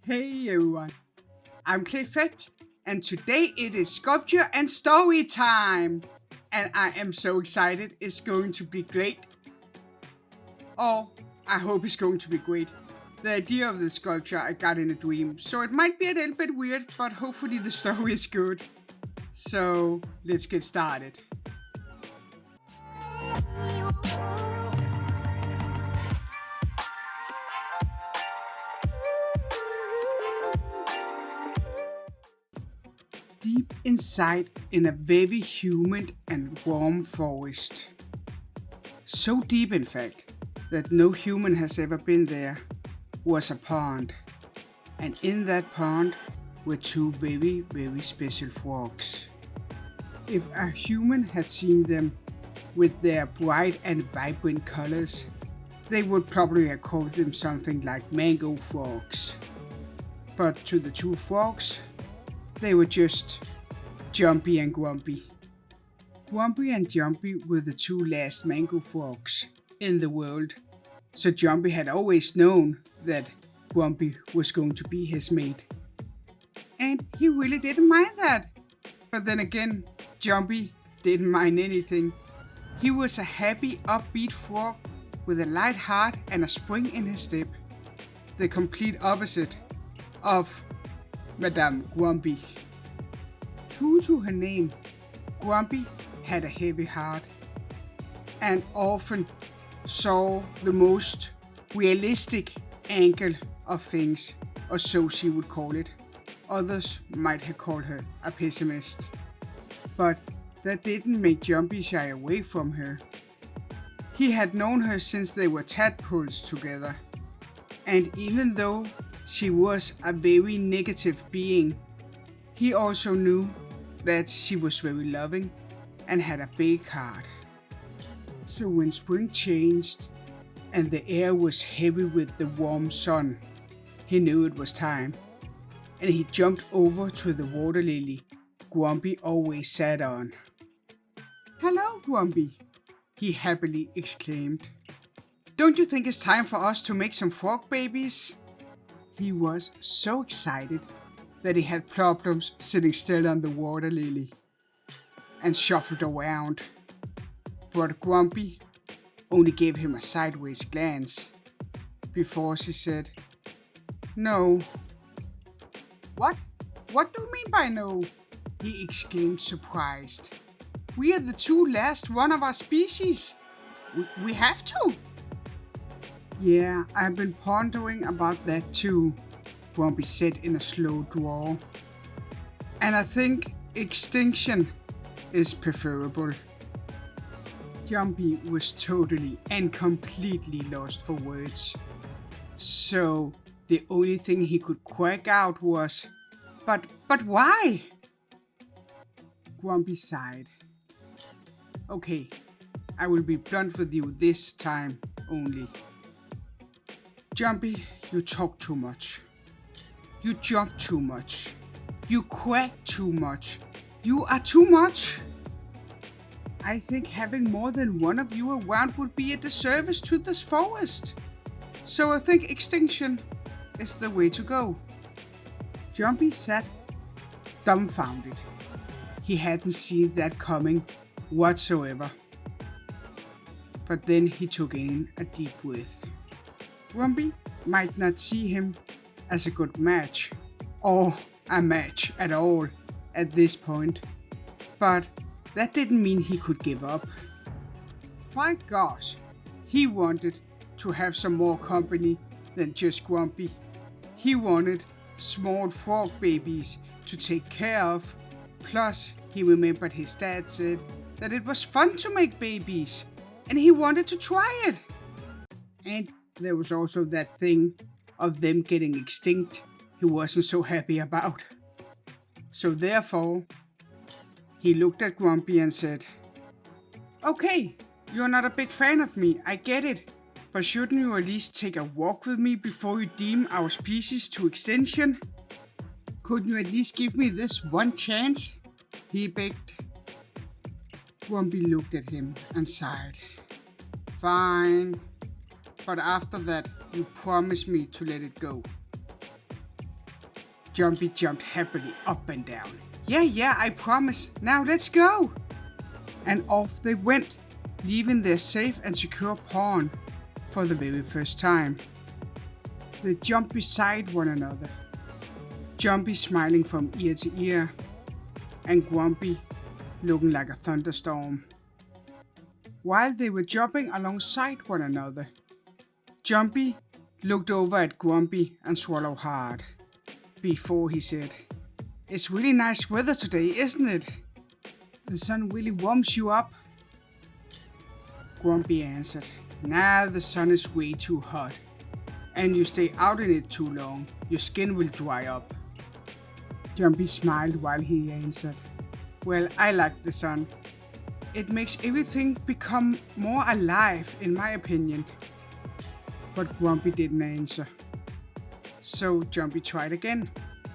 Hey everyone, I'm Clayfect, and today it is sculpture and story time! And I am so excited, it's going to be great. Or, I hope it's going to be great. The idea of the sculpture I got in a dream, so it might be a little bit weird, but hopefully the story is good. So, let's get started. Deep inside in a very humid and warm forest. So deep in fact, that no human has ever been there, was a pond. And in that pond were two very, very special frogs. If a human had seen them with their bright and vibrant colors, they would probably have called them something like mango frogs. But to the two frogs, they were just Jumpy and Grumpy. Grumpy and Jumpy were the two last mango frogs in the world, so Jumpy had always known that Grumpy was going to be his mate. And he really didn't mind that. But then again, Jumpy didn't mind anything. He was a happy, upbeat frog with a light heart and a spring in his step. The complete opposite of Madame Grumpy. True to her name, Grumpy had a heavy heart and often saw the most realistic angle of things, or so she would call it. Others might have called her a pessimist. But that didn't make Jumpy shy away from her. He had known her since they were tadpoles together. And even though she was a very negative being, he also knew that she was very loving and had a big heart. So when spring changed and the air was heavy with the warm sun, he knew it was time, and he jumped over to the water lily Grumpy always sat on. "Hello, Grumpy," he happily exclaimed. "Don't you think it's time for us to make some frog babies?" He was so excited that he had problems sitting still on the water lily and shuffled around. But Grumpy only gave him a sideways glance before she said, "No." "What? What do you mean by no?" he exclaimed, surprised. "We are the two last one of our species. We have to." "Yeah, I've been pondering about that too," Grumpy said in a slow drawl. "And I think extinction is preferable." Jumpy was totally and completely lost for words. So the only thing he could quack out was, But why?" Grumpy sighed. "Okay, I will be blunt with you this time only. Jumpy, you talk too much. You jump too much. You quack too much. You are too much. I think having more than one of you around would be a disservice to this forest. So I think extinction is the way to go." Jumpy sat dumbfounded. He hadn't seen that coming whatsoever. But then he took in a deep breath. Grumpy might not see him as a good match, or a match at all at this point, but that didn't mean he could give up. My gosh, he wanted to have some more company than just Grumpy. He wanted small frog babies to take care of, plus he remembered his dad said that it was fun to make babies, and he wanted to try it. And there was also that thing of them getting extinct he wasn't so happy about. So therefore, he looked at Grumpy and said, "Okay, you're not a big fan of me, I get it. But shouldn't you at least take a walk with me before you deem our species to extinction? Couldn't you at least give me this one chance?" he begged. Grumpy looked at him and sighed. "Fine, but after that, you promise me to let it go." Jumpy jumped happily up and down. Yeah, I promise. Now let's go! And off they went, leaving their safe and secure pond for the very first time. They jumped beside one another, Jumpy smiling from ear to ear, and Grumpy looking like a thunderstorm. While they were jumping alongside one another, Jumpy looked over at Grumpy and swallowed hard before he said, "It's really nice weather today, isn't it? The sun really warms you up." Grumpy answered, "Nah, the sun is way too hot, and you stay out in it too long, your skin will dry up." Jumpy smiled while he answered, "Well, I like the sun. It makes everything become more alive, in my opinion." But Grumpy didn't answer. So Jumpy tried again.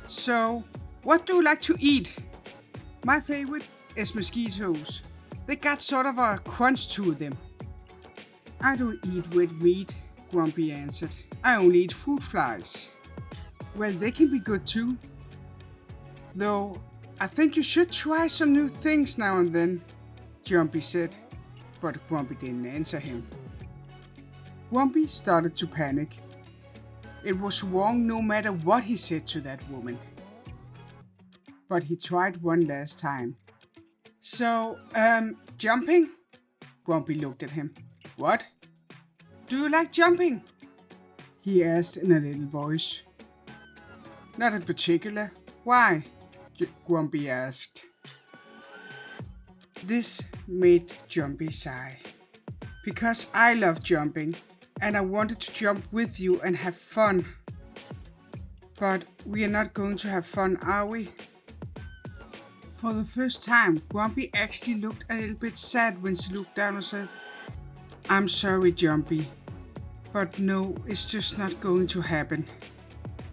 "So, what do you like to eat?" "My favorite is mosquitoes. They got sort of a crunch to them." "I don't eat red meat," Grumpy answered. "I only eat fruit flies." "Well, they can be good too. Though, I think you should try some new things now and then," Jumpy said, but Grumpy didn't answer him. Grumpy started to panic. It was wrong no matter what he said to that woman. But he tried one last time. "So, jumping?" Grumpy looked at him. "What? Do you like jumping?" he asked in a little voice. "Not in particular. Why?" Grumpy asked. This made Jumpy sigh. "Because I love jumping, and I wanted to jump with you and have fun. But we are not going to have fun, are we?" For the first time, Grumpy actually looked a little bit sad when she looked down and said, "I'm sorry, Jumpy, but no, it's just not going to happen."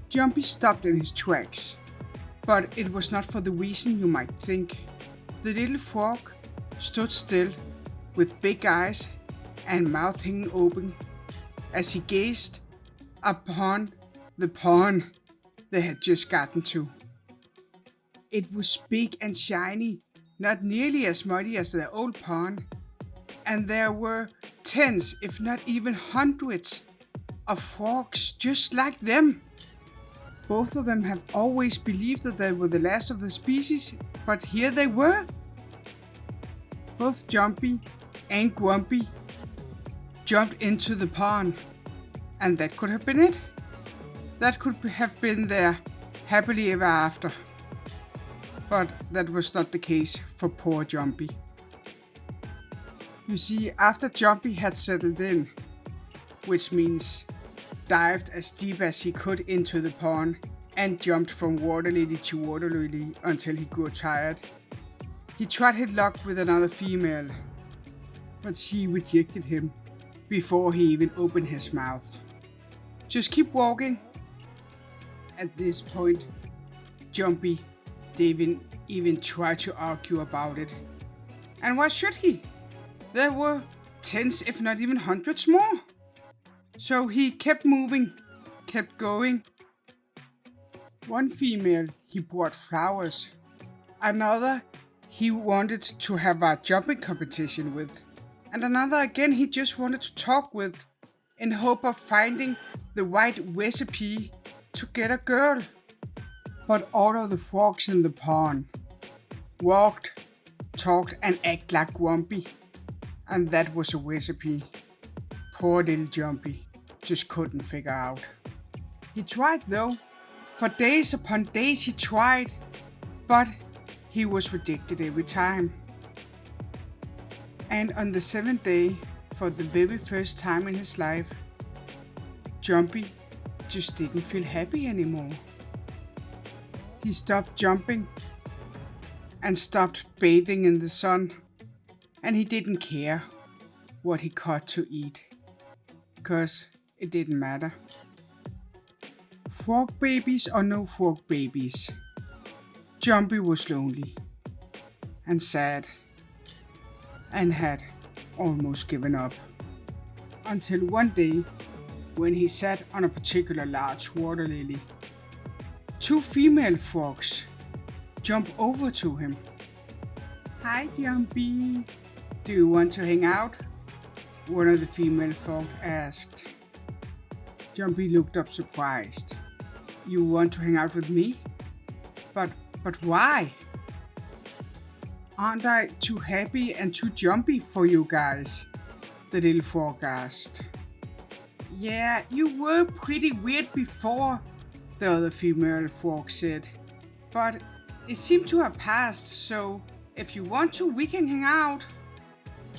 Jumpy stopped in his tracks, but it was not for the reason you might think. The little frog stood still with big eyes and mouth hanging open as he gazed upon the pond they had just gotten to. It was big and shiny, not nearly as muddy as their old pond, and there were tens, if not even hundreds, of frogs just like them. Both of them have always believed that they were the last of the species, but here they were. Both Jumpy and Grumpy jumped into the pond, and that could have been it. That could have been their happily ever after. But that was not the case for poor Jumpy. You see, after Jumpy had settled in, which means dived as deep as he could into the pond and jumped from water lily to water lily until he grew tired, he tried his luck with another female, but she rejected him before he even opened his mouth. "Just keep walking." At this point, Jumpy didn't even try to argue about it. And why should he? There were tens, if not even hundreds more. So he kept moving, kept going. One female he brought flowers. Another he wanted to have a jumping competition with. And another again he just wanted to talk with in hope of finding the right recipe to get a girl. But all of the frogs in the pond walked, talked and acted like Grumpy. And that was a recipe poor little Jumpy just couldn't figure out. He tried though. For days upon days he tried, but he was rejected every time. And on the 7th day, for the very first time in his life, Jumpy just didn't feel happy anymore. He stopped jumping and stopped bathing in the sun, and he didn't care what he caught to eat, because it didn't matter. Frog babies or no frog babies, Jumpy was lonely and sad and had almost given up. Until one day, when he sat on a particular large water lily, Two female frogs jump over to him. "Hi, Jumpy. Do you want to hang out?" one of the female frogs asked. Jumpy looked up surprised. "You want to hang out with me? But why?" "Aren't I too happy and too jumpy for you guys?" the little frog asked. "Yeah, you were pretty weird before," the other female frog said. "But it seemed to have passed, so if you want to, we can hang out."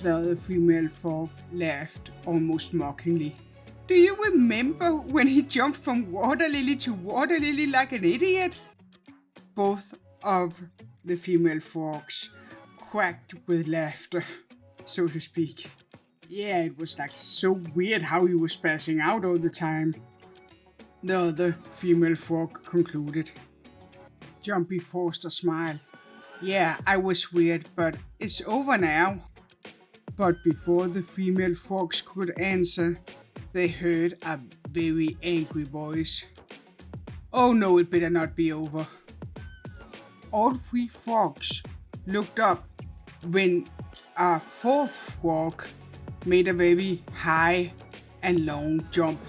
The other female frog laughed almost mockingly. "Do you remember when he jumped from water lily to water lily like an idiot?" Both of the female frogs cracked with laughter, so to speak. Yeah, it was like so weird how he was passing out all the time. The other female frog concluded. Jumpy forced a smile. "Yeah, I was weird, but it's over now." But before the female frogs could answer, they heard a very angry voice. "Oh no, it better not be over." All three frogs looked up when a fourth frog made a very high and long jump.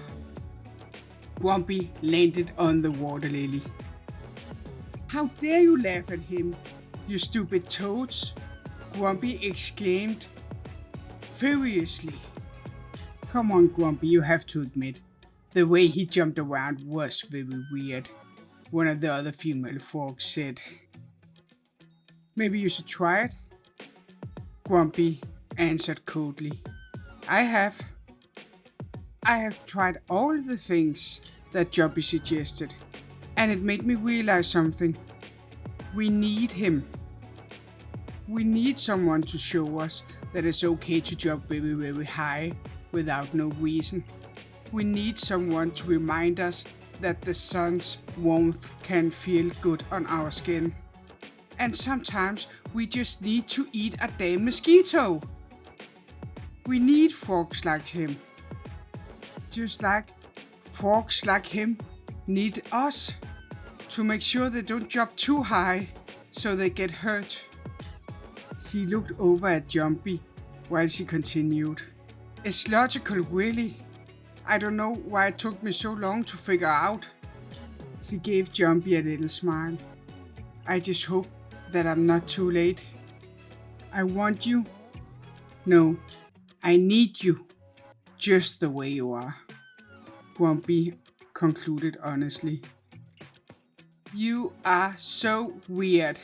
Grumpy landed on the water lily. "How dare you laugh at him, you stupid toads!" Grumpy exclaimed furiously. "Come on, Grumpy, you have to admit, the way he jumped around was very weird," one of the other female frogs said. "Maybe you should try it?" Grumpy answered coldly. I have tried all the things that Jumpy suggested, and it made me realize something. We need him. We need someone to show us that it's okay to jump very, very high without no reason. We need someone to remind us that the sun's warmth can feel good on our skin. And sometimes we just need to eat a damn mosquito. We need frogs like him. Just like frogs like him need us to make sure they don't jump too high so they get hurt. She looked over at Jumpy while she continued. It's logical, really. I don't know why it took me so long to figure out. She gave Jumpy a little smile. I just hope that I'm not too late. I want you. No, I need you. Just the way you are. Grumpy concluded honestly. You are so weird,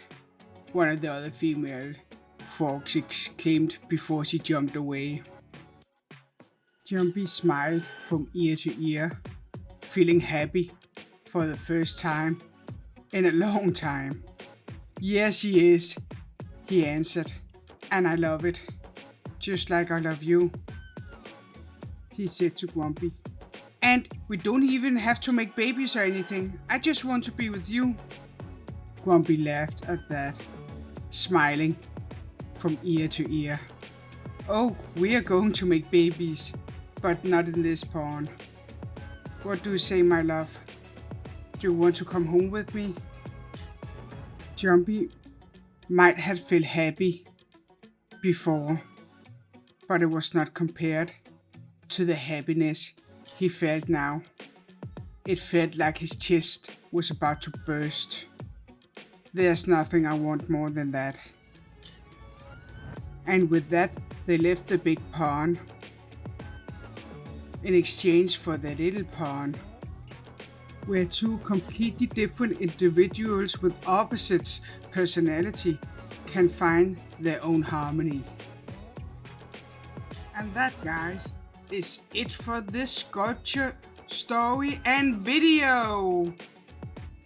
one of the other female frogs exclaimed before she jumped away. Jumpy smiled from ear to ear, feeling happy for the first time in a long time. Yes, he is, he answered, and I love it, just like I love you, he said to Grumpy. And we don't even have to make babies or anything. I just want to be with you. Grumpy laughed at that, smiling from ear to ear. Oh, we are going to make babies, but not in this pond. What do you say, my love? Do you want to come home with me? Jumpy might have felt happy before, but it was not compared to the happiness he felt now. It felt like his chest was about to burst. There's nothing I want more than that. And with that, they left the big pond in exchange for the little pond, where two completely different individuals with opposites personality can find their own harmony. And that, guys, is it for this sculpture, story and video.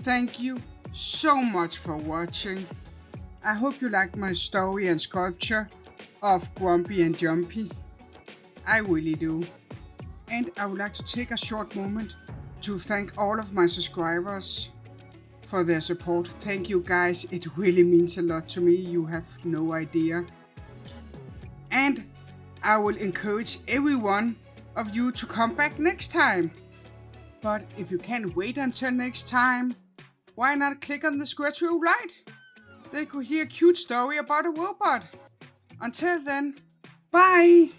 Thank you so much for watching. I hope you liked my story and sculpture of Grumpy and Jumpy. I really do. And I would like to take a short moment to thank all of my subscribers for their support. Thank you, guys. It really means a lot to me. You have no idea. And I will encourage every one of you to come back next time. But if you can't wait until next time, why not click on the square to your right? They could hear a cute story about a robot. Until then, bye!